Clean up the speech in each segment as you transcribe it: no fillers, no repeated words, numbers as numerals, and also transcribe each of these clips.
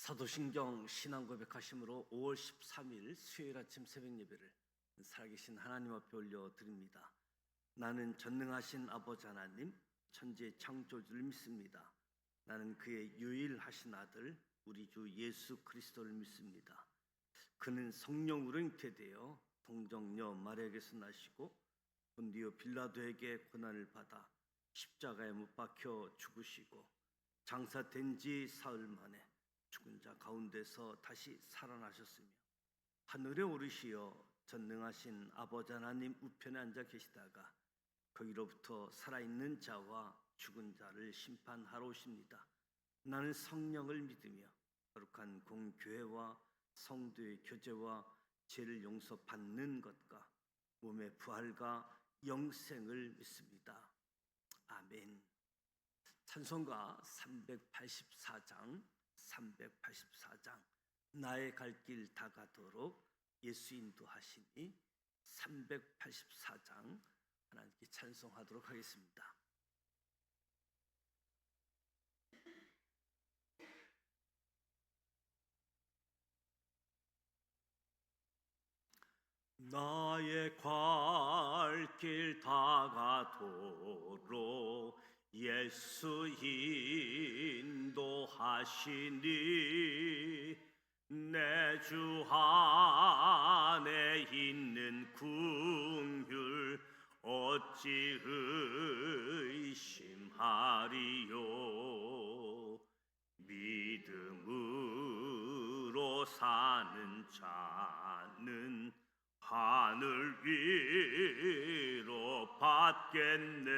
사도신경 신앙고백하심으로 5월 13일 수요일 아침 새벽 예배를 살아계신 하나님 앞에 올려드립니다. 나는 전능하신 아버지 하나님, 천지의 창조주를 믿습니다. 나는 그의 유일하신 아들 우리 주 예수 그리스도를 믿습니다. 그는 성령으로 잉태되어 동정녀 마리아에게서 나시고 본디오 빌라도에게 고난을 받아 십자가에 못 박혀 죽으시고 장사된 지 사흘 만에 죽은 자 가운데서 다시 살아나셨으며 하늘에 오르시어 전능하신 아버지 하나님 우편에 앉아 계시다가 거기로부터 살아있는 자와 죽은 자를 심판하러 오십니다. 나는 성령을 믿으며 거룩한 공교회와 성도의 교제와 죄를 용서받는 것과 몸의 부활과 영생을 믿습니다. 아멘. 찬송가 384장 나의 갈 길 다가도록 예수 인도하시니 384장 하나님께 찬송하도록 하겠습니다. 나의 갈 길 다가도록 예수 인도하시니 내 주 안에 있는 긍휼 어찌 의심하리요. 믿음으로 사는 자는 하늘 위로 받겠네.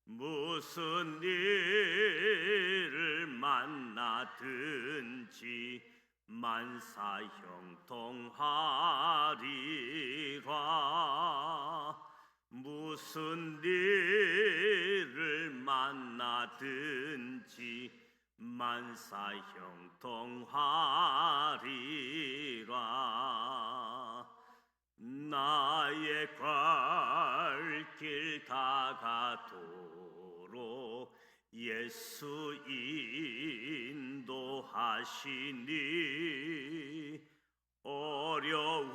무슨 일을 만나든지 만사형통하리라. 무슨 일을 만나든지 만사형통하리라. 나의 갈 길 다가도록 예수 인도하시니 어려운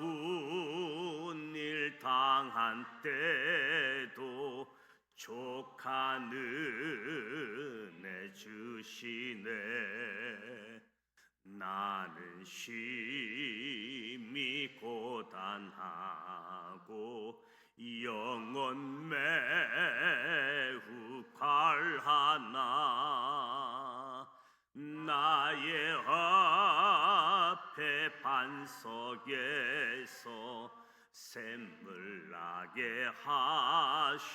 일 당한 때도 족한 은혜 주시네. 나는 심히 고단하고 영혼 매우 관하나 나의 앞에 반석에서 샘물 나게 하시네.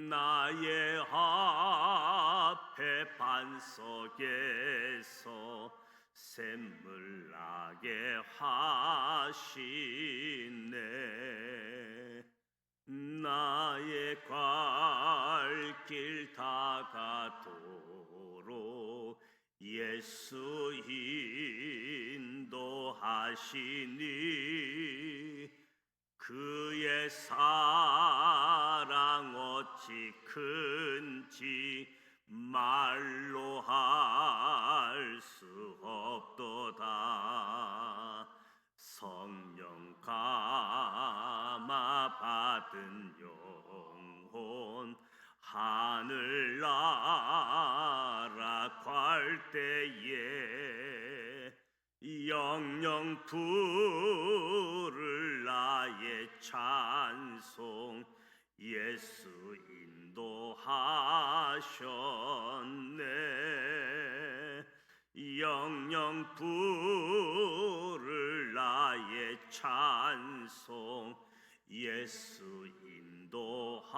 나의 앞에 반석에서 샘물 나게 하시네. 나의 갈 길 다가도록 예수 인도하시니 그의 사랑 어찌 큰지 말로 할 수 없도다. 성령 감화 받은 영혼 하늘나라 갈 때에 영영 부를 나의 찬송 예수 인도하셨네. 영영 부를 나의 찬송 예수 인도하셨네.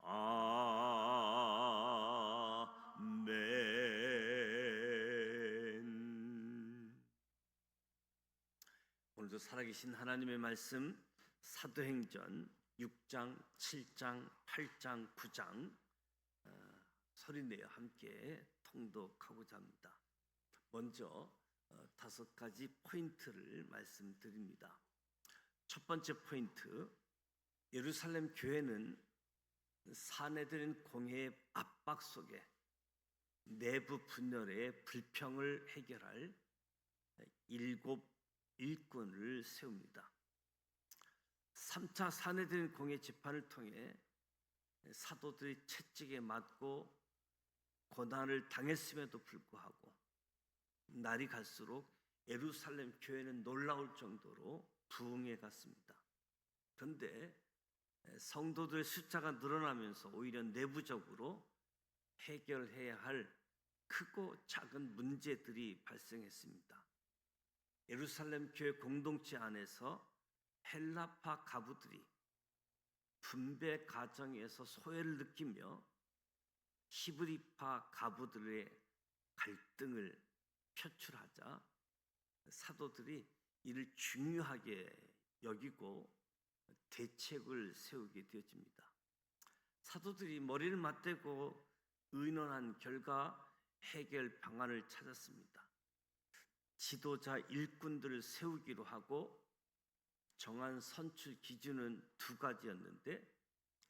아멘. 오늘도 살아계신 하나님의 말씀 사도행전 6장, 7장, 8장, 9장 소리내어 함께 통독하고자 합니다. 먼저 5가지 포인트를 말씀드립니다. 첫 번째 포인트, 예루살렘 교회는 사내들인 공회의 압박 속에 내부 분열의 불평을 해결할 7 일꾼을 세웁니다. 3차 사내들인 공회 재판을 통해 사도들이 채찍에 맞고 고난을 당했음에도 불구하고 날이 갈수록 예루살렘 교회는 놀라울 정도로 부흥해 갔습니다. 그런데 성도들의 숫자가 늘어나면서 오히려 내부적으로 해결해야 할 크고 작은 문제들이 발생했습니다. 예루살렘 교회 공동체 안에서 헬라파 가부들이 분배 과정에서 소외를 느끼며 히브리파 가부들의 갈등을 표출하자 사도들이 이를 중요하게 여기고 대책을 세우게 되어집니다. 사도들이 머리를 맞대고 의논한 결과 해결 방안을 찾았습니다. 지도자 일꾼들을 세우기로 하고 정한 선출 기준은 2가지였는데,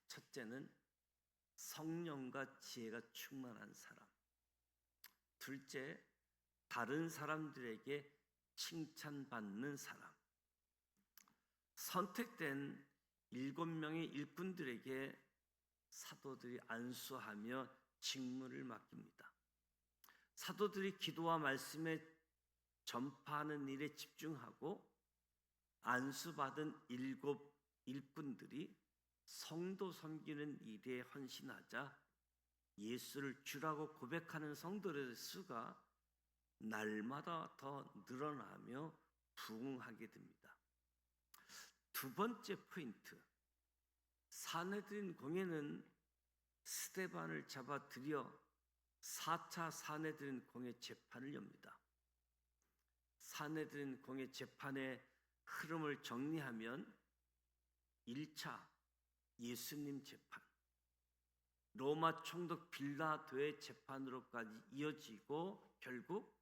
첫째는 성령과 지혜가 충만한 사람, 둘째 다른 사람들에게 칭찬받는 사람. 선택된 7명의 일꾼들에게 사도들이 안수하며 직무를 맡깁니다. 사도들이 기도와 말씀에 전파하는 일에 집중하고 안수받은 7 일꾼들이 성도 섬기는 일에 헌신하자 예수를 주라고 고백하는 성도들의 수가 날마다 더 늘어나며 부흥하게 됩니다. 2번째 포인트, 사내들인 공회는 스데반을 잡아들여 4차 사내들인 공회 재판을 엽니다. 사내들인 공회 재판의 흐름을 정리하면 1차 예수님 재판, 로마 총독 빌라도의 재판으로까지 이어지고 결국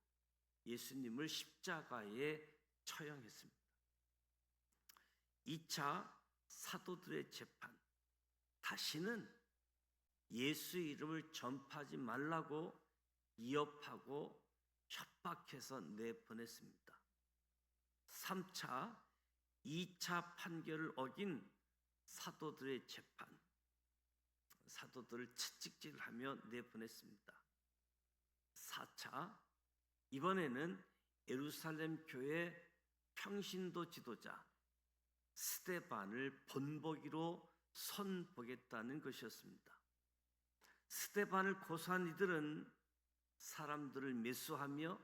예수님을 십자가에 처형했습니다. 2차 사도들의 재판, 다시는 예수 이름을 전파하지 말라고 위협하고 협박해서 내보냈습니다. 3차 2차 판결을 어긴 사도들의 재판, 사도들을 채찍질하며 내보냈습니다. 4차, 이번에는 예루살렘 교회 평신도 지도자 스데반을 본보기로 손보겠다는 것이었습니다. 스데반을 고소한 이들은 사람들을 매수하며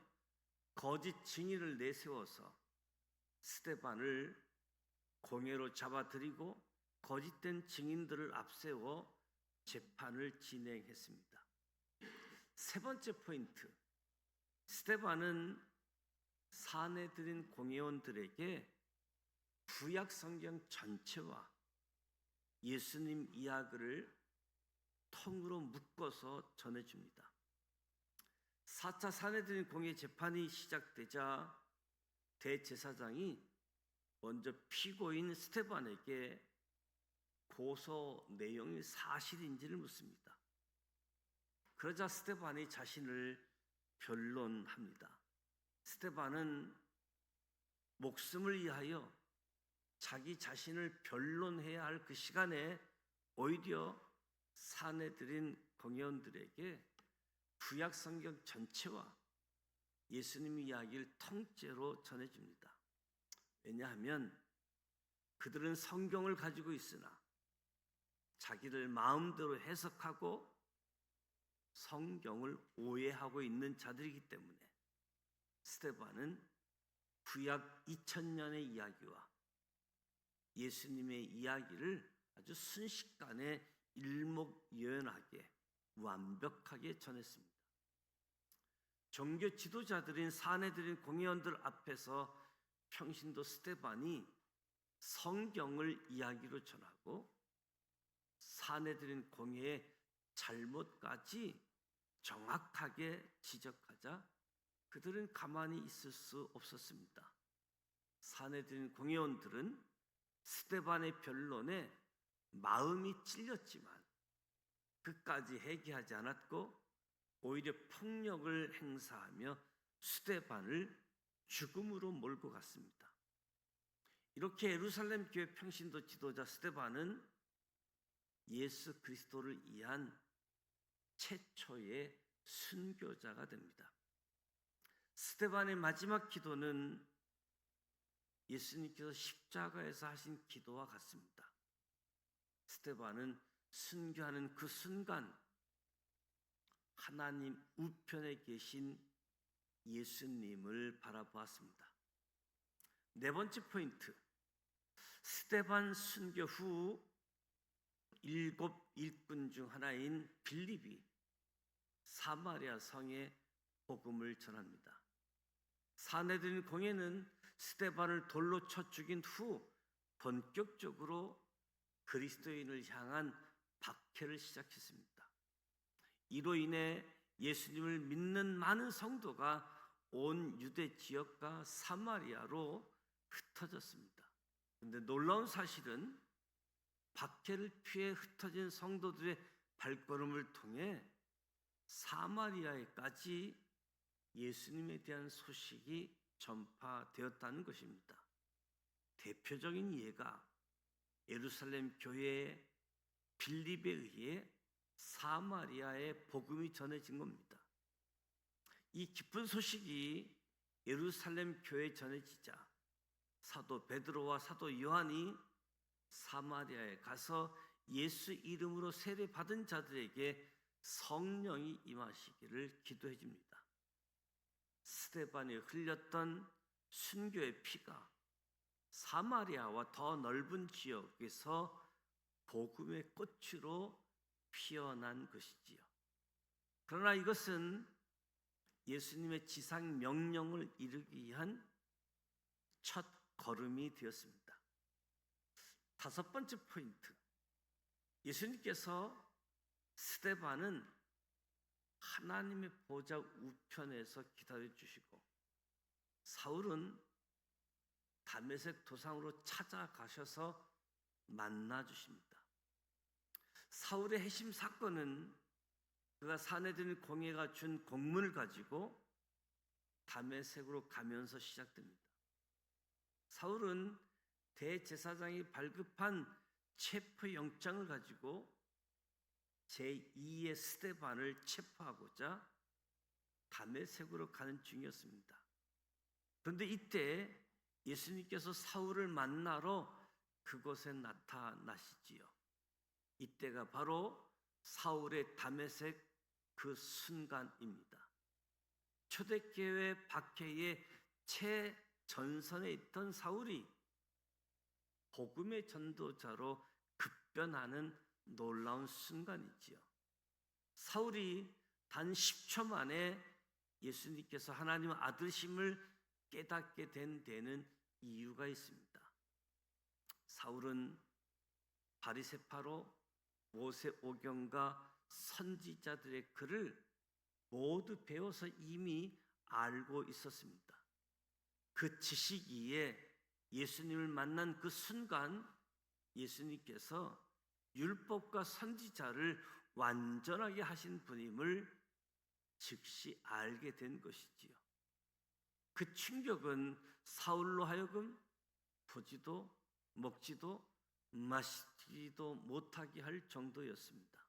거짓 증인을 내세워서 스데반을 공회로 잡아들이고 거짓된 증인들을 앞세워 재판을 진행했습니다. 3번째 포인트, 스데반은 사내들인 공회원들에게 구약 성경 전체와 예수님 이야기를 통으로 묶어서 전해줍니다. 4차 사내들인 공회 재판이 시작되자 대제사장이 먼저 피고인 스데반에게 고소 내용이 사실인지를 묻습니다. 그러자 스데반이 자신을 변론합니다. 스데반은 목숨을 위하여 자기 자신을 변론해야 할 그 시간에 오히려 사내들인 공회원들에게 구약 성경 전체와 예수님의 이야기를 통째로 전해줍니다. 왜냐하면 그들은 성경을 가지고 있으나 자기들 마음대로 해석하고 성경을 오해하고 있는 자들이기 때문에 스데반은 구약 2000년의 이야기와 예수님의 이야기를 아주 순식간에 일목요연하게 완벽하게 전했습니다. 종교 지도자들인 사내들인 공회원들 앞에서 평신도 스데반이 성경을 이야기로 전하고 사내들인 공회의 잘못까지 정확하게 지적하자 그들은 가만히 있을 수 없었습니다. 사내들인 공회원들은 스데반의 변론에 마음이 찔렸지만 끝까지 회개하지 않았고 오히려 폭력을 행사하며 스데반을 죽음으로 몰고 갔습니다. 이렇게 예루살렘 교회 평신도 지도자 스데반은 예수 그리스도를 위한 최초의 순교자가 됩니다. 스데반의 마지막 기도는 예수님께서 십자가에서 하신 기도와 같습니다. 스데반은 순교하는 그 순간 하나님 우편에 계신 예수님을 바라보았습니다. 네 번째 포인트, 스데반 순교 후 7 일꾼 중 하나인 빌립이 사마리아 성에 복음을 전합니다. 사내들인 공회는 스데반을 돌로 쳐 죽인 후 본격적으로 그리스도인을 향한 박해를 시작했습니다. 이로 인해 예수님을 믿는 많은 성도가 온 유대 지역과 사마리아로 흩어졌습니다. 그런데 놀라운 사실은 박해를 피해 흩어진 성도들의 발걸음을 통해 사마리아에까지 예수님에 대한 소식이 전파되었다는 것입니다. 대표적인 예가 예루살렘 교회의 빌립에 의해 사마리아에 복음이 전해진 겁니다. 이 기쁜 소식이 예루살렘 교회에 전해지자 사도 베드로와 사도 요한이 사마리아에 가서 예수 이름으로 세례 받은 자들에게 성령이 임하시기를 기도해 줍니다. 스데반이 흘렸던 순교의 피가 사마리아와 더 넓은 지역에서 복음의 꽃으로 피어난 것이지요. 그러나 이것은 예수님의 지상 명령을 이루기 위한 첫 걸음이 되었습니다. 다섯 번째 포인트, 예수님께서 스데반은 하나님의 보좌 우편에서 기다려 주시고 사울은 다메섹 도상으로 찾아가셔서 만나 주십니다. 사울의 회심 사건은 그가 사내들인 공회가 준 공문을 가지고 다메섹으로 가면서 시작됩니다. 사울은 대제사장이 발급한 체포 영장을 가지고 제2의 스데반을 체포하고자 다메섹으로 가는 중이었습니다. 그런데 이때 예수님께서 사울을 만나러 그곳에 나타나시지요. 이때가 바로 사울의 다메섹 그 순간입니다. 초대교회 박해의 최전선에 있던 사울이 복음의 전도자로 급변하는 놀라운 순간이지요. 사울이 단 10초 만에 예수님께서 하나님의 아들심을 깨닫게 된 데는 이유가 있습니다. 사울은 바리새파로 모세 오경과 선지자들의 글을 모두 배워서 이미 알고 있었습니다. 그 지식 위에 예수님을 만난 그 순간 예수님께서 율법과 선지자를 완전하게 하신 분임을 즉시 알게 된 것이지요. 그 충격은 사울로 하여금 보지도 먹지도 마시지도 못하게 할 정도였습니다.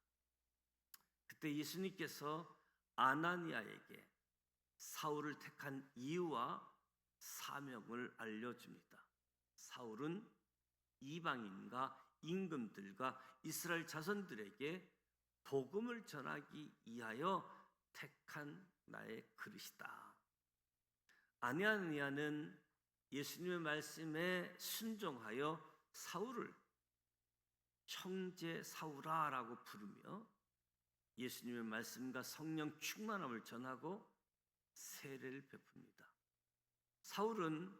그때 예수님께서 아나니아에게 사울을 택한 이유와 사명을 알려줍니다. 사울은 이방인과 임금들과 이스라엘 자손들에게 복음을 전하기 위하여 택한 나의 그릇이다. 아나니아는 예수님의 말씀에 순종하여 사울을 형제 사울아라고 부르며 예수님의 말씀과 성령 충만함을 전하고 세례를 베풉니다. 사울은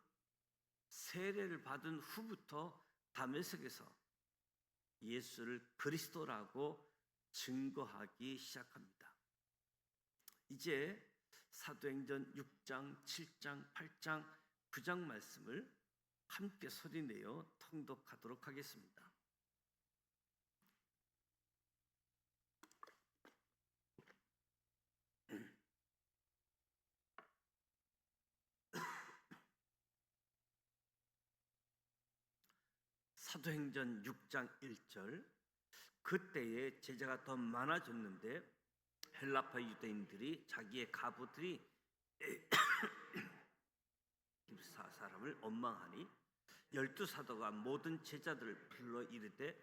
세례를 받은 후부터 다메섹에서 예수를 그리스도라고 증거하기 시작합니다. 이제 사도행전 6장, 7장, 8장, 9장 말씀을 함께 소리내어 통독하도록 하겠습니다. 사도행전 6장 1절. 그때에 제자가 더 많아졌는데 헬라파 유대인들이 자기의 가부들이 사람을 원망하니 12사도가 모든 제자들을 불러 이르되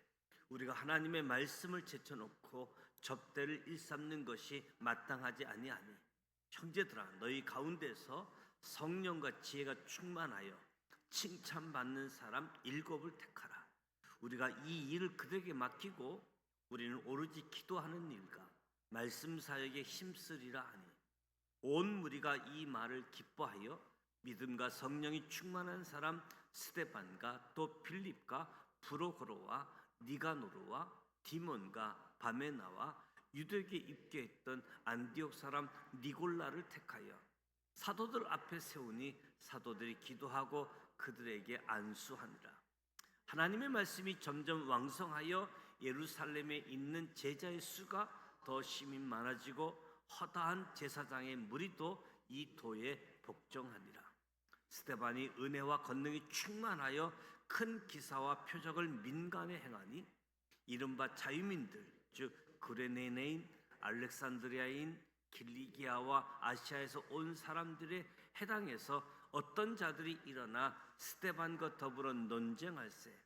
우리가 하나님의 말씀을 제쳐놓고 접대를 일삼는 것이 마땅하지 아니하니 형제들아 너희 가운데서 성령과 지혜가 충만하여 칭찬받는 사람 7을 택하라. 우리가 이 일을 그들에게 맡기고 우리는 오로지 기도하는 일과 말씀 사역에 힘쓰리라 하니 온 무리가 이 말을 기뻐하여 믿음과 성령이 충만한 사람 스데반과 또 빌립과 브로고로와 니가노르와 디몬과 바메나와 유대교에 입교했던 안디옥 사람 니골라를 택하여 사도들 앞에 세우니 사도들이 기도하고 그들에게 안수하니라. 하나님의 말씀이 점점 왕성하여 예루살렘에 있는 제자의 수가 더 심히 많아지고 허다한 제사장의 무리도 이 도에 복종하니라. 스데반이 은혜와 권능이 충만하여 큰 기사와 표적을 민간에 행하니 이른바 자유민들 즉 구레네네인, 알렉산드리아인, 길리기아와 아시아에서 온 사람들의 해당에서 어떤 자들이 일어나 스데반과 더불어 논쟁할세.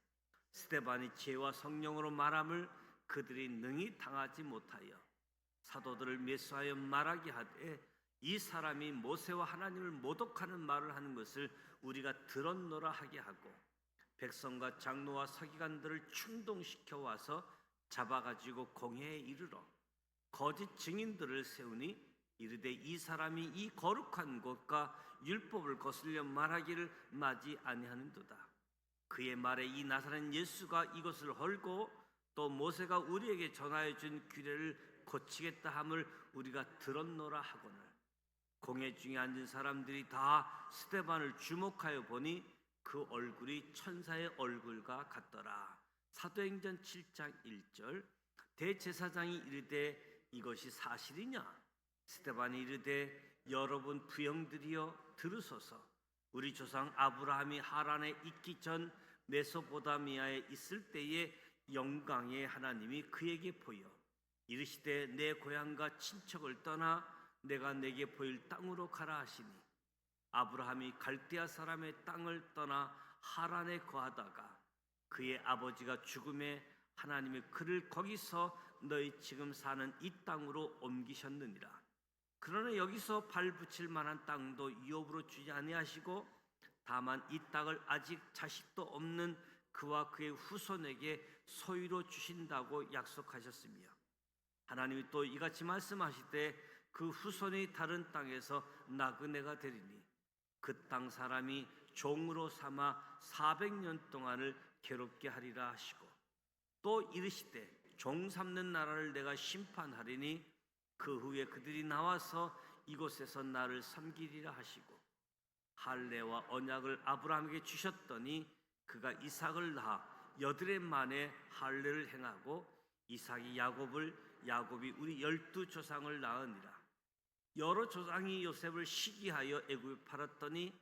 스데반이 지혜와 성령으로 말함을 그들이 능히 당하지 못하여 사도들을 매수하여 말하게 하되 이 사람이 모세와 하나님을 모독하는 말을 하는 것을 우리가 들었노라 하게 하고 백성과 장로와 서기관들을 충동시켜 와서 잡아가지고 공회에 이르러 거짓 증인들을 세우니 이르되 이 사람이 이 거룩한 곳과 율법을 거슬려 말하기를 마지 아니하는도다. 그의 말에 이 나사렛 예수가 이것을 헐고 또 모세가 우리에게 전하여 준 규례를 고치겠다 함을 우리가 들었노라 하거늘 공회 중에 앉은 사람들이 다 스데반을 주목하여 보니 그 얼굴이 천사의 얼굴과 같더라. 사도행전 7장 1절. 대제사장이 이르되 이것이 사실이냐? 스데반이 이르되 여러분 부형들이여 들으소서. 우리 조상 아브라함이 하란에 있기 전 메소포다미아에 있을 때에 영광의 하나님이 그에게 보여 이르시되 내 고향과 친척을 떠나 내가 내게 보일 땅으로 가라 하시니 아브라함이 갈대아 사람의 땅을 떠나 하란에 거하다가 그의 아버지가 죽음에 하나님이 그를 거기서 너희 지금 사는 이 땅으로 옮기셨느니라. 그러나 여기서 발 붙일 만한 땅도 유업으로 주지 아니하시고 다만 이 땅을 아직 자식도 없는 그와 그의 후손에게 소유로 주신다고 약속하셨으며 하나님이 또 이같이 말씀하시되 그 후손이 다른 땅에서 나그네가 되리니 그 땅 사람이 종으로 삼아 400년 동안을 괴롭게 하리라 하시고 또 이르시되 종 삼는 나라를 내가 심판하리니 그 후에 그들이 나와서 이곳에서 나를 섬기리라 하시고 할례와 언약을 아브라함에게 주셨더니 그가 이삭을 낳아 8해 만에 할례를 행하고 이삭이 야곱이 우리 12조상을 낳으니라. 여러 조상이 요셉을 시기하여 애굽에 팔았더니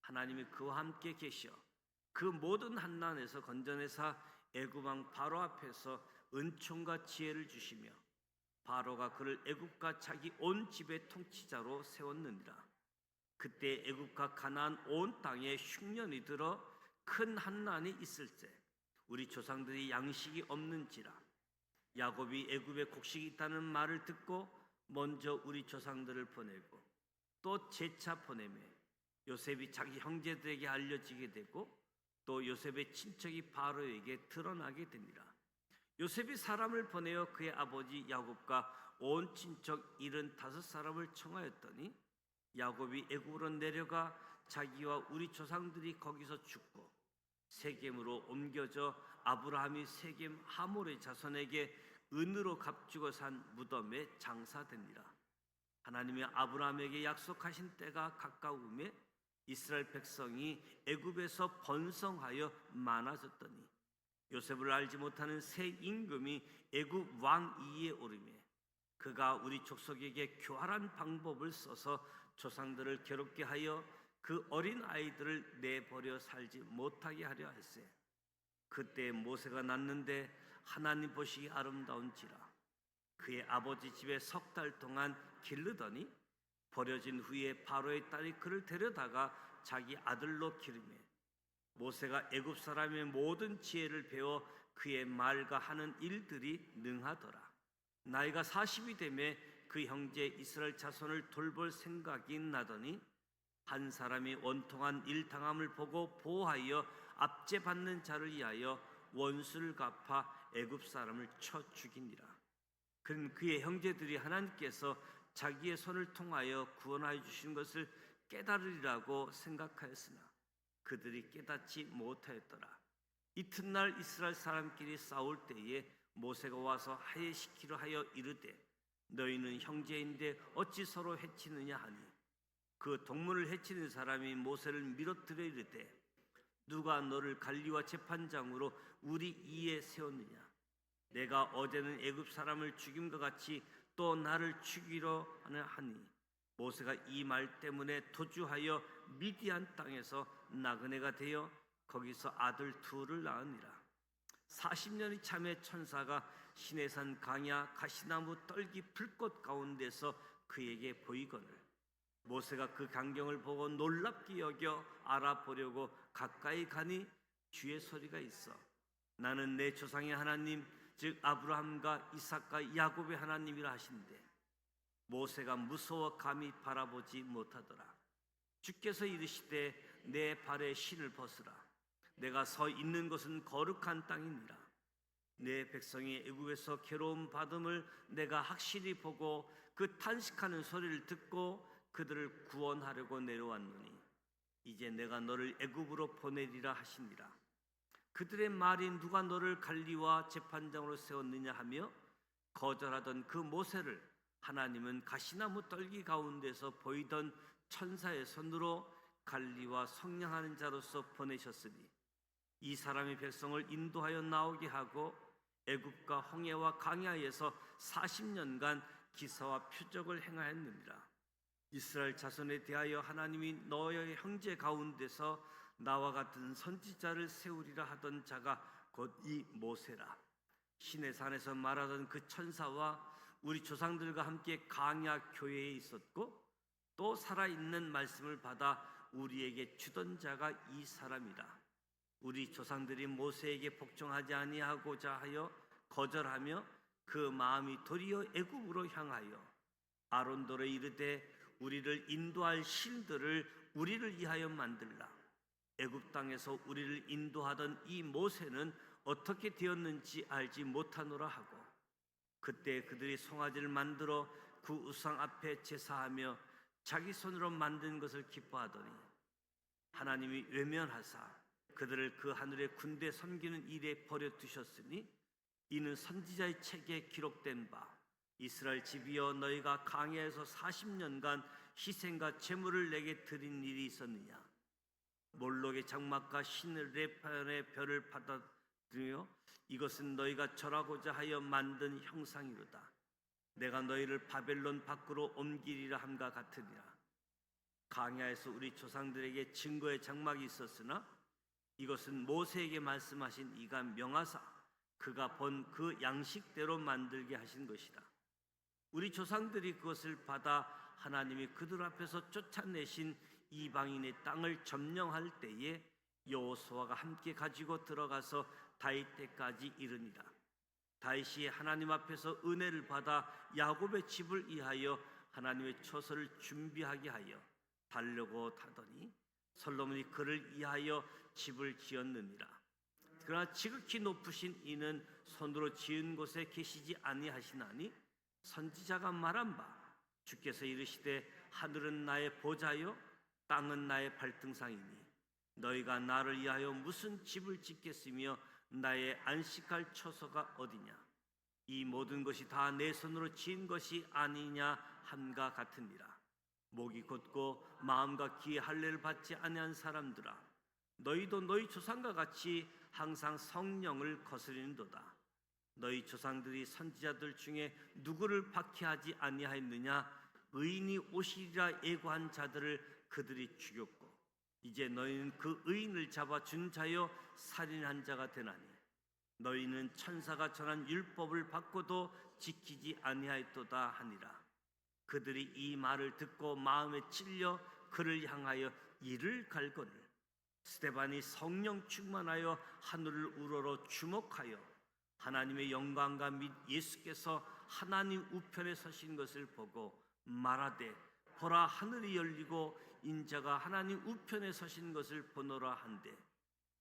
하나님이 그와 함께 계시어 그 모든 환난에서 건져내사 애굽 왕 바로 앞에서 은총과 지혜를 주시며 바로가 그를 애굽과 자기 온 집의 통치자로 세웠느니라. 그때 애굽과 가나안 온 땅에 흉년이 들어 큰 환난이 있을세. 우리 조상들이 양식이 없는지라. 야곱이 애굽에 곡식이 있다는 말을 듣고 먼저 우리 조상들을 보내고 또 재차 보내매 요셉이 자기 형제들에게 알려지게 되고 또 요셉의 친척이 바로에게 드러나게 되니라. 요셉이 사람을 보내어 그의 아버지 야곱과 온 친척 75사람을 청하였더니 야곱이 애굽으로 내려가 자기와 우리 조상들이 거기서 죽고 세겜으로 옮겨져 아브라함이 세겜 하몰의 자손에게 은으로 값주고 산 무덤에 장사되니라. 하나님이 아브라함에게 약속하신 때가 가까우매 이스라엘 백성이 애굽에서 번성하여 많아졌더니 요셉을 알지 못하는 새 임금이 애굽 왕 이에 오르매 그가 우리 족속에게 교활한 방법을 써서 조상들을 괴롭게 하여 그 어린 아이들을 내버려 살지 못하게 하려 할세. 그때 모세가 낳는데 하나님 보시기 아름다운지라. 그의 아버지 집에 석 달 동안 기르더니 버려진 후에 바로의 딸이 그를 데려다가 자기 아들로 기르매 모세가 애굽 사람의 모든 지혜를 배워 그의 말과 하는 일들이 능하더라. 나이가 40이 되매 그 형제 이스라엘 자손을 돌볼 생각이 나더니 한 사람이 원통한 일 당함을 보고 보호하여 압제받는 자를 위하여 원수를 갚아 애굽 사람을 쳐 죽이니라. 그는 그의 형제들이 하나님께서 자기의 손을 통하여 구원하여 주신 것을 깨달으리라고 생각하였으나 그들이 깨닫지 못하였더라. 이튿날 이스라엘 사람끼리 싸울 때에 모세가 와서 화해시키려 하여 이르되 너희는 형제인데 어찌 서로 해치느냐 하니 그 동문을 해치는 사람이 모세를 밀어뜨려 이르되 누가 너를 관리와 재판장으로 우리 이에 세웠느냐? 내가 어제는 애굽 사람을 죽임과 같이 또 나를 죽이려 하니 모세가 이 말 때문에 도주하여 미디안 땅에서 나그네가 되어 거기서 아들 둘을 낳으니라. 40년이 참에 천사가 시내산 강야 가시나무 떨기 풀꽃 가운데서 그에게 보이거늘 모세가 그 광경을 보고 놀랍게 여겨 알아보려고 가까이 가니 주의 소리가 있어 나는 내 조상의 하나님 즉 아브라함과 이삭과 야곱의 하나님이라 하신대 모세가 무서워 감히 바라보지 못하더라. 주께서 이르시되 내 발에 신을 벗으라. 내가 서 있는 곳은 거룩한 땅이니라. 내 백성이 애굽에서 괴로움 받음을 내가 확실히 보고 그 탄식하는 소리를 듣고 그들을 구원하려고 내려왔노니 이제 내가 너를 애굽으로 보내리라 하시니라. 그들의 말이 누가 너를 관리와 재판장으로 세웠느냐 하며 거절하던 그 모세를 하나님은 가시나무 떨기 가운데서 보이던 천사의 손으로 관리와 성량하는 자로서 보내셨으니 이 사람이 백성을 인도하여 나오게 하고 애굽과 홍해와 강야에서 40년간 기사와 표적을 행하였느니라. 이스라엘 자손에 대하여 하나님이 너의 형제 가운데서 나와 같은 선지자를 세우리라 하던 자가 곧 이 모세라. 시내산에서 말하던 그 천사와 우리 조상들과 함께 강야 교회에 있었고 또 살아있는 말씀을 받아 우리에게 주던 자가 이 사람이라. 우리 조상들이 모세에게 복종하지 아니하고자 하여 거절하며 그 마음이 도리어 애굽으로 향하여 아론더러 이르되 우리를 인도할 신들을 우리를 위하여 만들라. 애굽 땅에서 우리를 인도하던 이 모세는 어떻게 되었는지 알지 못하노라 하고 그때 그들이 송아지를 만들어 그 우상 앞에 제사하며 자기 손으로 만든 것을 기뻐하더니 하나님이 외면하사 그들을 그 하늘의 군대 섬기는 일에 버려두셨으니 이는 선지자의 책에 기록된 바 이스라엘 집이여 너희가 광야에서 40년간 희생과 제물을 내게 드린 일이 있었느냐 몰록의 장막과 신의 레파연의 별을 받아들여 이것은 너희가 절하고자 하여 만든 형상이로다. 내가 너희를 바벨론 밖으로 옮기리라 함과 같으니라. 광야에서 우리 조상들에게 증거의 장막이 있었으나 이것은 모세에게 말씀하신 이가 명하사 그가 본 그 양식대로 만들게 하신 것이다. 우리 조상들이 그것을 받아 하나님이 그들 앞에서 쫓아내신 이방인의 땅을 점령할 때에 여호수아가 함께 가지고 들어가서 다윗 때까지 이르니라. 다윗이 하나님 앞에서 은혜를 받아 야곱의 집을 위하여 하나님의 처소를 준비하게 하여 달려고 하더니 솔로몬이 그를 위하여 집을 지었느니라. 그러나 지극히 높으신 이는 손으로 지은 곳에 계시지 아니하시나니 선지자가 말한 바 주께서 이르시되 하늘은 나의 보좌요 땅은 나의 발등상이니 너희가 나를 위하여 무슨 집을 짓겠으며 나의 안식할 처소가 어디냐 이 모든 것이 다 내 손으로 지은 것이 아니냐 함과 같으니라. 목이 곧고 마음과 귀에 할례를 받지 아니한 사람들아 너희도 너희 조상과 같이 항상 성령을 거스리는도다. 너희 조상들이 선지자들 중에 누구를 박해하지 아니하였느냐 의인이 오시리라 예고한 자들을 그들이 죽였고 이제 너희는 그 의인을 잡아 준 자여 살인한 자가 되나니 너희는 천사가 전한 율법을 받고도 지키지 아니하였도다 하니라. 그들이 이 말을 듣고 마음에 찔려 그를 향하여 이를 갈거늘 스데반이 성령 충만하여 하늘을 우러러 주목하여 하나님의 영광과 및 예수께서 하나님 우편에 서신 것을 보고 말하되 보라, 하늘이 열리고 인자가 하나님 우편에 서신 것을 보노라 한데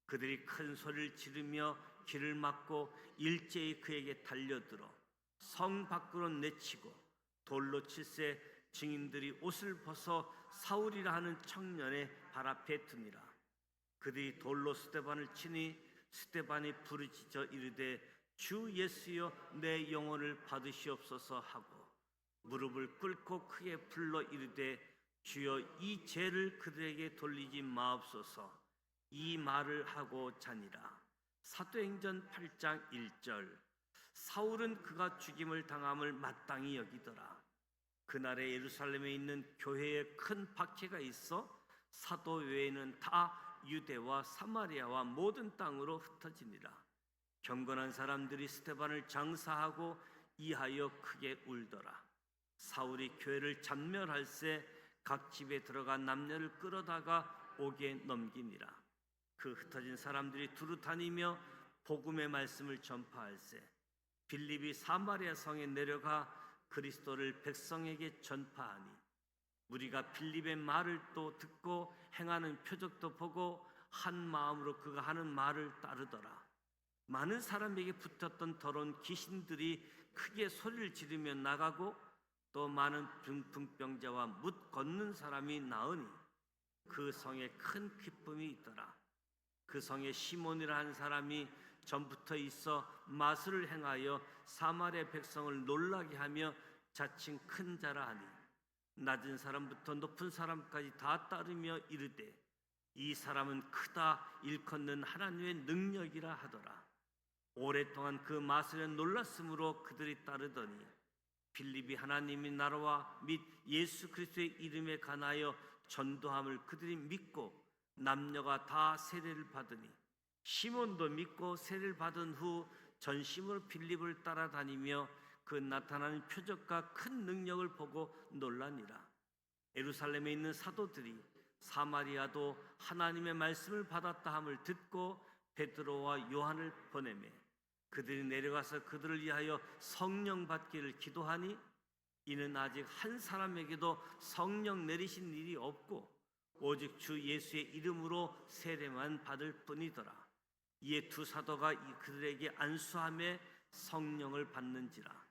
그들이 큰 소리를 지르며 길을 막고 일제히 그에게 달려들어 성 밖으로 내치고 돌로 칠세 증인들이 옷을 벗어 사울이라 하는 청년의 발 앞에 듭니다. 그들이 돌로 스데반을 치니 스데반이 부르짖어 이르되 주 예수여 내 영혼을 받으시옵소서 하고 무릎을 꿇고 크게 불러 이르되 주여 이 죄를 그들에게 돌리지 마옵소서. 이 말을 하고 자니라. 사도행전 8장 1절. 사울은 그가 죽임을 당함을 마땅히 여기더라. 그날에 예루살렘에 있는 교회에 큰 박해가 있어 사도 외에는 다 유대와 사마리아와 모든 땅으로 흩어지니라. 경건한 사람들이 스데반을 장사하고 이하여 크게 울더라. 사울이 교회를 잔멸할새 각 집에 들어가 남녀를 끌어다가 옥에 넘기니라. 그 흩어진 사람들이 두루 다니며 복음의 말씀을 전파할새 빌립이 사마리아 성에 내려가 그리스도를 백성에게 전파하니 무리가 빌립의 말을 또 듣고 행하는 표적도 보고 한 마음으로 그가 하는 말을 따르더라. 많은 사람에게 붙었던 더러운 귀신들이 크게 소리를 지르며 나가고 또 많은 중풍병자와 뭇 걷는 사람이 나으니 그 성에 큰 기쁨이 있더라. 그 성에 시몬이라 한 사람이 전부터 있어 마술을 행하여 사마리아 백성을 놀라게 하며 자칭 큰 자라 하니 낮은 사람부터 높은 사람까지 다 따르며 이르되 이 사람은 크다 일컫는 하나님의 능력이라 하더라. 오랫동안 그 마술에 놀랐으므로 그들이 따르더니 빌립이 하나님의 나라와 및 예수 그리스도의 이름에 관하여 전도함을 그들이 믿고 남녀가 다 세례를 받으니 시몬도 믿고 세례를 받은 후 전심으로 빌립을 따라다니며 그 나타나는 표적과 큰 능력을 보고 놀라니라. 예루살렘에 있는 사도들이 사마리아도 하나님의 말씀을 받았다 함을 듣고 베드로와 요한을 보내매 그들이 내려가서 그들을 위하여 성령 받기를 기도하니 이는 아직 한 사람에게도 성령 내리신 일이 없고 오직 주 예수의 이름으로 세례만 받을 뿐이더라. 이에 두 사도가 그들에게 안수하며 성령을 받는지라.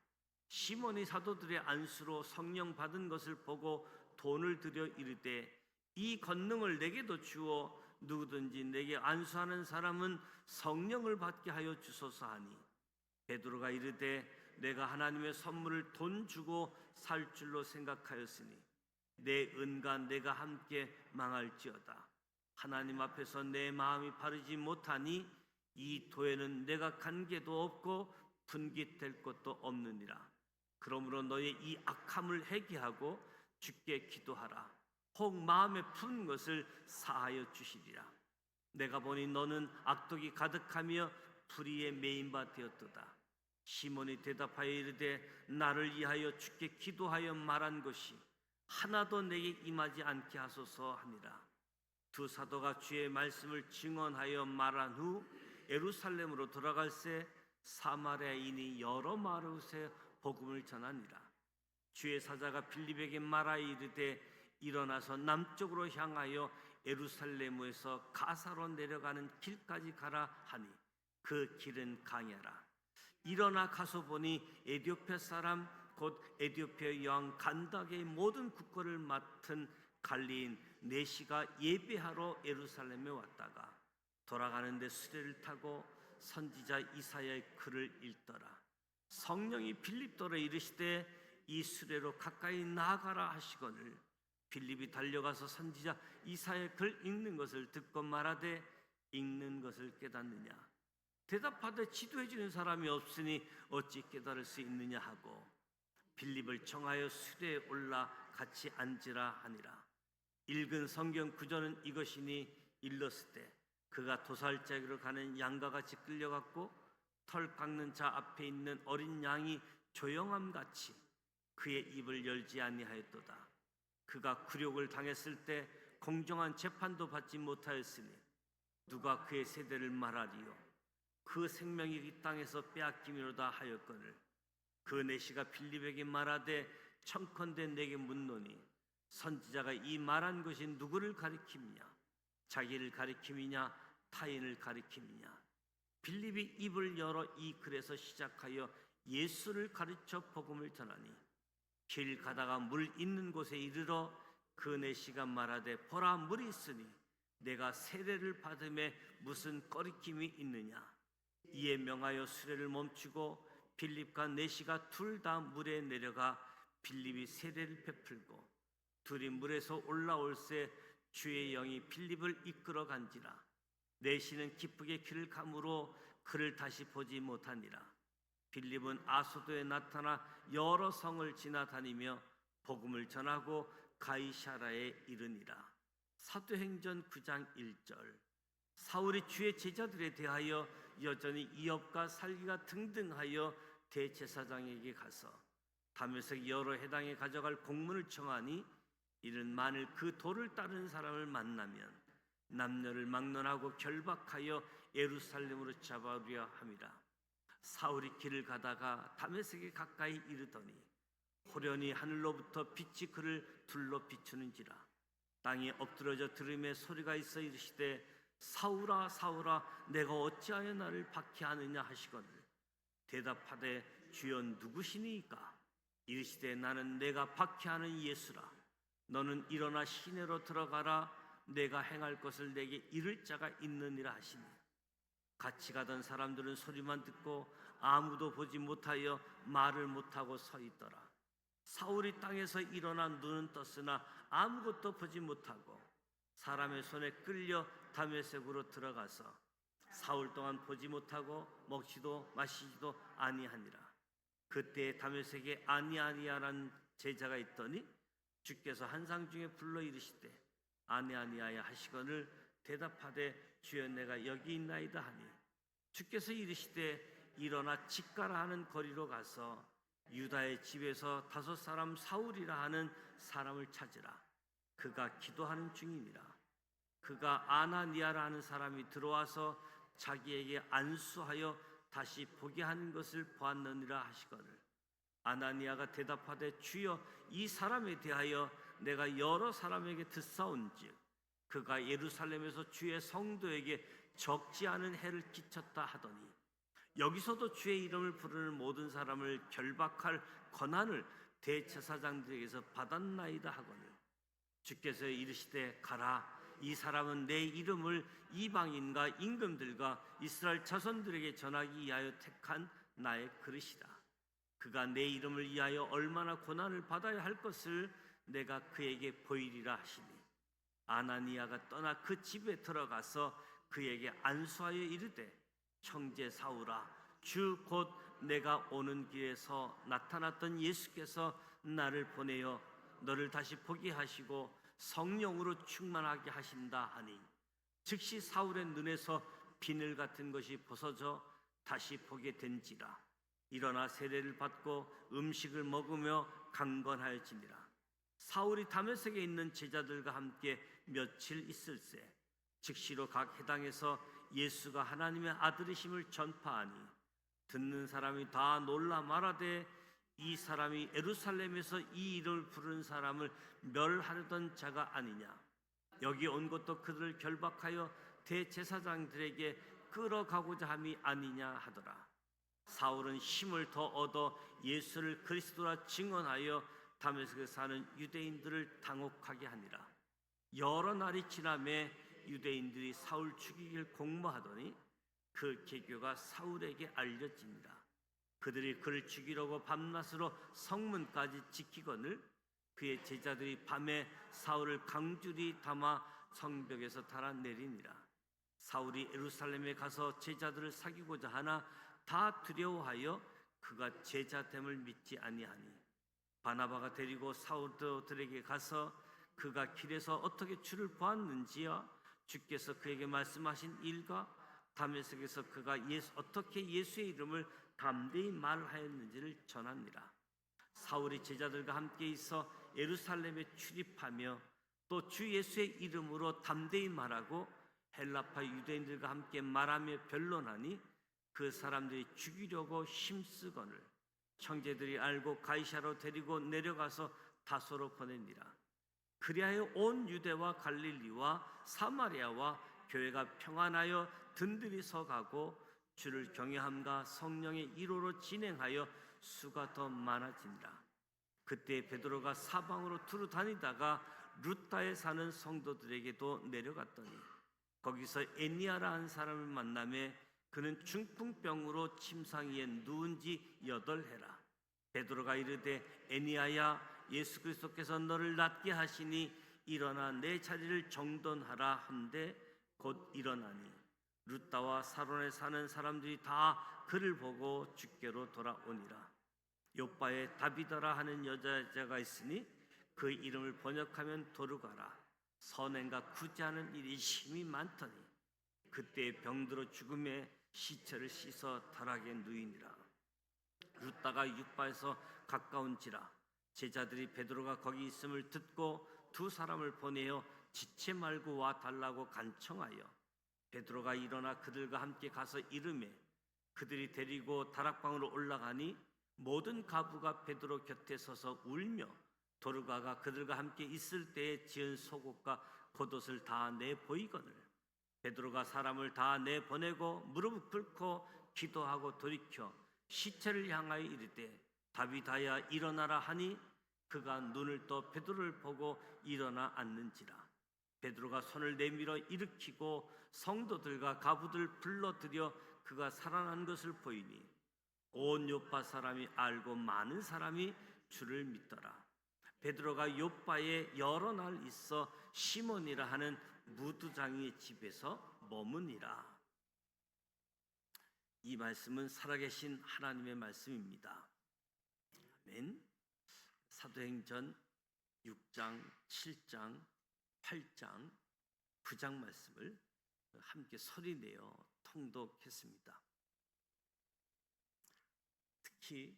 시몬이 사도들의 안수로 성령 받은 것을 보고 돈을 들여 이르되 이 권능을 내게도 주어 누구든지 내게 안수하는 사람은 성령을 받게 하여 주소서 하니 베드로가 이르되 내가 하나님의 선물을 돈 주고 살 줄로 생각하였으니 내 은과 내가 함께 망할지어다. 하나님 앞에서 내 마음이 바르지 못하니 이 도에는 내가 관계도 없고 분깃될 것도 없느니라. 그러므로 너의 이 악함을 회개하고 주께 기도하라. 혹 마음에 푼 것을 사하여 주시리라. 내가 보니 너는 악독이 가득하며 불의에 매인 바 되었도다. 시몬이 대답하여 이르되 나를 위하여 주께 기도하여 말한 것이 하나도 내게 임하지 않게 하소서 하니라. 두 사도가 주의 말씀을 증언하여 말한 후 예루살렘으로 돌아갈새 사마리아인이 여러 마을에 복음을 전하니라. 주의 사자가 빌립에게 말하여 이르되 일어나서 남쪽으로 향하여 예루살렘에서 가사로 내려가는 길까지 가라 하니 그 길은 강야라. 일어나 가서 보니 에디오피아 사람 곧 에디오피아 여왕 간닥의 모든 국거를 맡은 관리인 네시가 예배하러 예루살렘에 왔다가 돌아가는데 수레를 타고 선지자 이사야의 글을 읽더라. 성령이 빌립더러 이르시되 이 수레로 가까이 나아가라 하시거늘 빌립이 달려가서 선지자 이사야의 글 읽는 것을 듣고 말하되 읽는 것을 깨닫느냐. 대답하되 지도해 주는 사람이 없으니 어찌 깨달을 수 있느냐 하고 빌립을 청하여 수레에 올라 같이 앉으라 하니라. 읽은 성경 구절은 이것이니 일렀을 때 그가 도살자기로 가는 양과 같이 끌려갔고 털 깎는 자 앞에 있는 어린 양이 조용함같이 그의 입을 열지 아니하였도다. 그가 굴욕을 당했을 때 공정한 재판도 받지 못하였으니 누가 그의 세대를 말하리요. 그 생명이 이 땅에서 빼앗김이로다 하였거늘 그 내시가 빌립에게 말하되 청컨대 내게 묻노니 선지자가 이 말한 것이 누구를 가리킴이냐? 자기를 가리킴이냐? 타인을 가리킴이냐? 빌립이 입을 열어 이 글에서 시작하여 예수를 가르쳐 복음을 전하니 길 가다가 물 있는 곳에 이르러 그 내시가 말하되 보라 물이 있으니 내가 세례를 받음에 무슨 꺼리낌이 있느냐? 이에 명하여 수레를 멈추고 빌립과 내시가 둘 다 물에 내려가 빌립이 세례를 베풀고 둘이 물에서 올라올새 주의 영이 빌립을 이끌어 간지라. 내시는 기쁘게 길을 가므로 그를 다시 보지 못하니라. 빌립은 아소도에 나타나 여러 성을 지나다니며 복음을 전하고 가이사라에 이르니라. 사도행전 9장 1절. 사울이 주의 제자들에 대하여 여전히 이업과 살기가 등등하여 대제사장에게 가서 다메섹 여러 해당에 가져갈 공문을 청하니 이는 만일 그 도를 따르는 사람을 만나면 남녀를 막론하고 결박하여 예루살렘으로 잡아오려 함이라. 사울이 길을 가다가 다메섹에 가까이 이르더니 호련히 하늘로부터 빛이 그를 둘러 비추는지라. 땅에 엎드러져 들음에 소리가 있어 이르시되 사울아 사울아 내가 어찌하여 나를 박해하느냐 하시거늘 대답하되 주여 누구시니이까? 이르시되 나는 내가 박해하는 예수라. 너는 일어나 시내로 들어가라. 내가 행할 것을 내게 이를 자가 있느니라 하시니 같이 가던 사람들은 소리만 듣고 아무도 보지 못하여 말을 못하고 서 있더라. 사울이 땅에서 일어나 눈은 떴으나 아무것도 보지 못하고 사람의 손에 끌려 다메섹으로 들어가서 사흘 동안 보지 못하고 먹지도 마시지도 아니하니라. 그때 다메섹에 아니아니아라는 제자가 있더니 주께서 한상 중에 불러 이르시되 아니아니아야 하시거늘 대답하되 주여 내가 여기 있나이다 하니 주께서 이르시되 일어나 집가라 하는 거리로 가서 유다의 집에서 5 사람 사울이라 하는 사람을 찾으라. 그가 기도하는 중이니라. 그가 아나니아라 하는 사람이 들어와서 자기에게 안수하여 다시 보게 하는 것을 보았느니라 하시거늘 아나니아가 대답하되 주여 이 사람에 대하여 내가 여러 사람에게 듣사온즉 그가 예루살렘에서 주의 성도에게 적지 않은 해를 끼쳤다 하더니 여기서도 주의 이름을 부르는 모든 사람을 결박할 권한을 대제사장들에게서 받았나이다 하거늘 주께서 이르시되 가라. 이 사람은 내 이름을 이방인과 임금들과 이스라엘 자손들에게 전하기 위하여 택한 나의 그릇이다. 그가 내 이름을 위하여 얼마나 고난을 받아야 할 것을 내가 그에게 보이리라 하시니 아나니아가 떠나 그 집에 들어가서 그에게 안수하여 이르되 형제 사울아 주 곧 내가 오는 길에서 나타났던 예수께서 나를 보내어 너를 다시 보게 하시고 성령으로 충만하게 하신다 하니 즉시 사울의 눈에서 비늘 같은 것이 벗어져 다시 보게 된지라. 일어나 세례를 받고 음식을 먹으며 강건하여지니라. 사울이 다메섹에 있는 제자들과 함께 며칠 있을새 즉시로 각 해당에서 예수가 하나님의 아들이심을 전파하니 듣는 사람이 다 놀라 말하되 이 사람이 예루살렘에서 이 이름을 부르는 사람을 멸하려던 자가 아니냐. 여기 온 것도 그들을 결박하여 대제사장들에게 끌어가고자 함이 아니냐 하더라. 사울은 힘을 더 얻어 예수를 그리스도라 증언하여 다메섹에 사는 유대인들을 당혹하게 하니라. 여러 날이 지나매 유대인들이 사울 죽이기를 공모하더니 그 계교가 사울에게 알려지니라. 그들이 그를 죽이려고 밤낮으로 성문까지 지키거늘 그의 제자들이 밤에 사울을 강줄이 담아 성벽에서 달아내리니라. 사울이 예루살렘에 가서 제자들을 사귀고자 하나 다 두려워하여 그가 제자됨을 믿지 아니하니 바나바가 데리고 사울들에게 가서 그가 길에서 어떻게 주를 보았는지와 주께서 그에게 말씀하신 일과 다메섹에서 그가 어떻게 예수의 이름을 담대히 말하였는지를 전합니다. 사울이 제자들과 함께 있어 예루살렘에 출입하며 또 주 예수의 이름으로 담대히 말하고 헬라파 유대인들과 함께 말하며 변론하니 그 사람들이 죽이려고 힘쓰거늘 형제들이 알고 가이사로 데리고 내려가서 다소로 보냅니다. 그리하여 온 유대와 갈릴리와 사마리아와 교회가 평안하여 든든히 서가고 주를 경외함과 성령의 일호로 진행하여 수가 더 많아지니라. 그때 베드로가 사방으로 두루 다니다가 루타에 사는 성도들에게도 내려갔더니 거기서 에니아라 한 사람을 만나매 그는 중풍병으로 침상위에 누운 지 8해라. 베드로가 이르되 에니아야, 예수 그리스도께서 너를 낫게 하시니 일어나 내 자리를 정돈하라 한데 곧 일어나니 루타와 사론에 사는 사람들이 다 그를 보고 주께로 돌아오니라. 요빠에 다비더라 하는 여자가 있으니 그 이름을 번역하면 도르가라. 선행과 굳이 하는 일이 심히 많더니 그때 병들어 죽음에 시체를 씻어 다락에 누이니라. 루다가 육바에서 가까운지라 제자들이 베드로가 거기 있음을 듣고 두 사람을 보내어 지체 말고 와 달라고 간청하여 베드로가 일어나 그들과 함께 가서 이르매 그들이 데리고 다락방으로 올라가니 모든 가부가 베드로 곁에 서서 울며 도르가가 그들과 함께 있을 때에 지은 속옷과 겉옷을 다 내보이거늘 베드로가 사람을 다 내보내고 무릎 꿇고 기도하고 돌이켜 시체를 향하여 이르되 다비다야 일어나라 하니 그가 눈을 떠 베드로를 보고 일어나 앉는지라. 베드로가 손을 내밀어 일으키고 성도들과 가부들 불러들여 그가 살아난 것을 보이니 온 요파 사람이 알고 많은 사람이 주를 믿더라. 베드로가 요파에 여러 날 있어 시몬이라 하는 무두장이의 집에서 머무니라. 이 말씀은 살아계신 하나님의 말씀입니다. 아멘. 사도행전 6장, 7장, 8장, 9장 말씀을 함께 소리내어 통독했습니다. 특히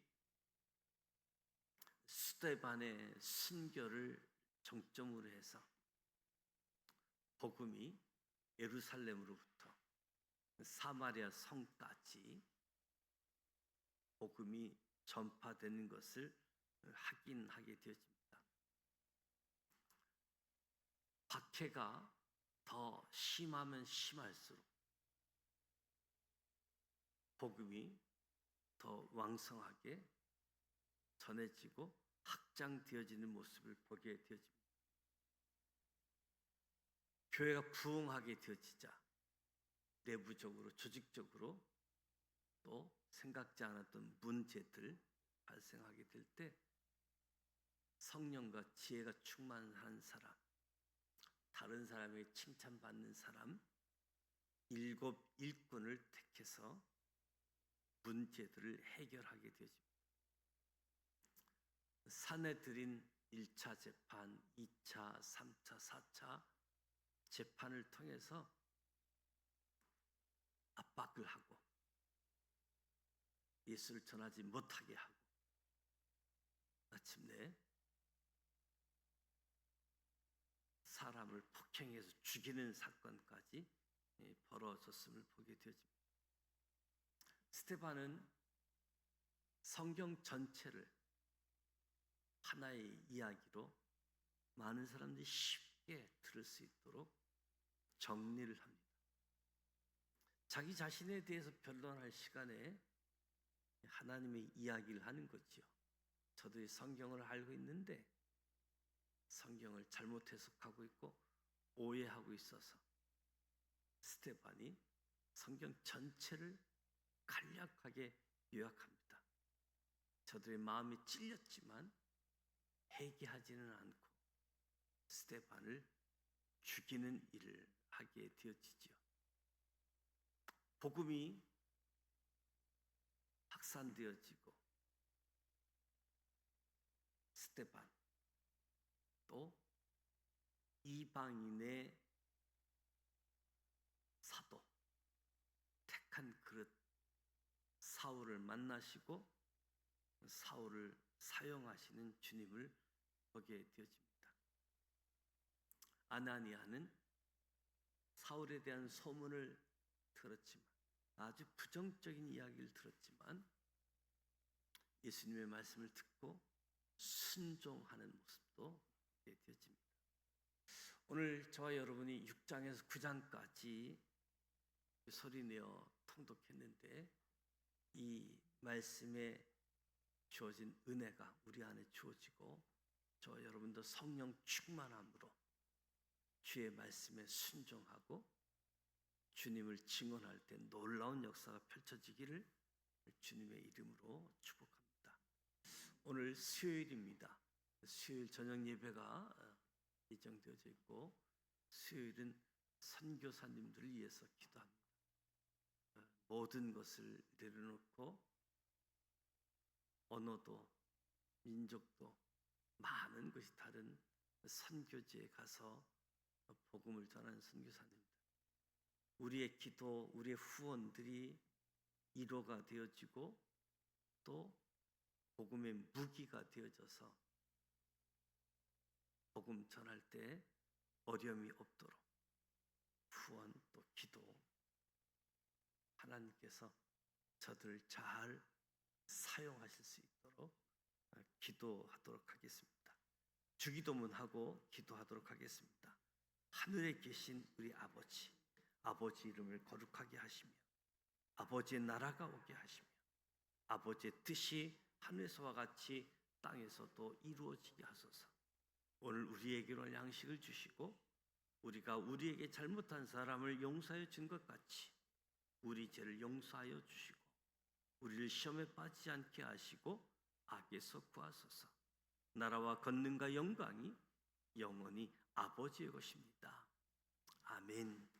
스데반의 순교를 정점으로 해서 복음이 예루살렘으로부터 사마리아 성까지 복음이 전파되는 것을 확인하게 되어집니다. 박해가 더 심하면 심할수록 복음이 더 왕성하게 전해지고 확장되어지는 모습을 보게 되어집니다. 교회가 부흥하게 되어지자 내부적으로 조직적으로 또 생각지 않았던 문제들 발생하게 될 때 성령과 지혜가 충만한 사람, 다른 사람에게 칭찬받는 사람, 7 일꾼을 택해서 문제들을 해결하게 되어집니다. 사내들인 1차 재판, 2차, 3차, 4차 재판을 통해서 압박을 하고 예수를 전하지 못하게 하고 마침내 사람을 폭행해서 죽이는 사건까지 벌어졌음을 보게 되어집니다. 스데반은 성경 전체를 하나의 이야기로 많은 사람들이 쉽게 들을 수 있도록 정리를 합니다. 자기 자신에 대해서 변론할 시간에 하나님의 이야기를 하는 거지요. 저도 이 성경을 알고 있는데 성경을 잘못 해석하고 있고 오해하고 있어서 스데반이 성경 전체를 간략하게 요약합니다. 저들의 마음이 찔렸지만 회개하지는 않고 스데반을 죽이는 일을 하게 되어지지요. 복음이 확산되어지고 스데반 또 이방인의 사도, 택한 그릇 사울을 만나시고 사울을 사용하시는 주님을 보게 되어집니다. 아나니아는 사울에 대한 소문을 들었지만, 아주 부정적인 이야기를 들었지만 예수님의 말씀을 듣고 순종하는 모습도 보게 되어집니다. 오늘 저와 여러분이 6장에서 9장까지 소리내어 통독했는데, 이 말씀에 주어진 은혜가 우리 안에 주어지고 저와 여러분도 성령 충만함으로 주의 말씀에 순종하고 주님을 증언할 때 놀라운 역사가 펼쳐지기를 주님의 이름으로 축복합니다. 오늘 수요일입니다. 수요일 저녁 예배가 예정되어져 있고, 수요일은 선교사님들을 위해서 기도합니다. 모든 것을 내려놓고 언어도 민족도 많은 것이 다른 선교지에 가서 복음을 전하는 선교사님들, 우리의 기도, 우리의 후원들이 위로가 되어지고 또 복음의 무기가 되어져서 복음 전할 때 어려움이 없도록 후원 또 기도, 하나님께서 저들을 잘 사용하실 수 있도록 기도하도록 하겠습니다. 주기도문하고 기도하도록 하겠습니다. 하늘에 계신 우리 아버지, 아버지 이름을 거룩하게 하시며 아버지의 나라가 오게 하시며 아버지의 뜻이 하늘에서와 같이 땅에서도 이루어지게 하소서. 오늘 우리에게로 양식을 주시고 우리가 우리에게 잘못한 사람을 용서하여 준 것 같이 우리 죄를 용서하여 주시고 우리를 시험에 빠지지 않게 하시고 악에서 구하소서. 나라와 권능과 영광이 영원히 아버지의 것입니다. 아멘.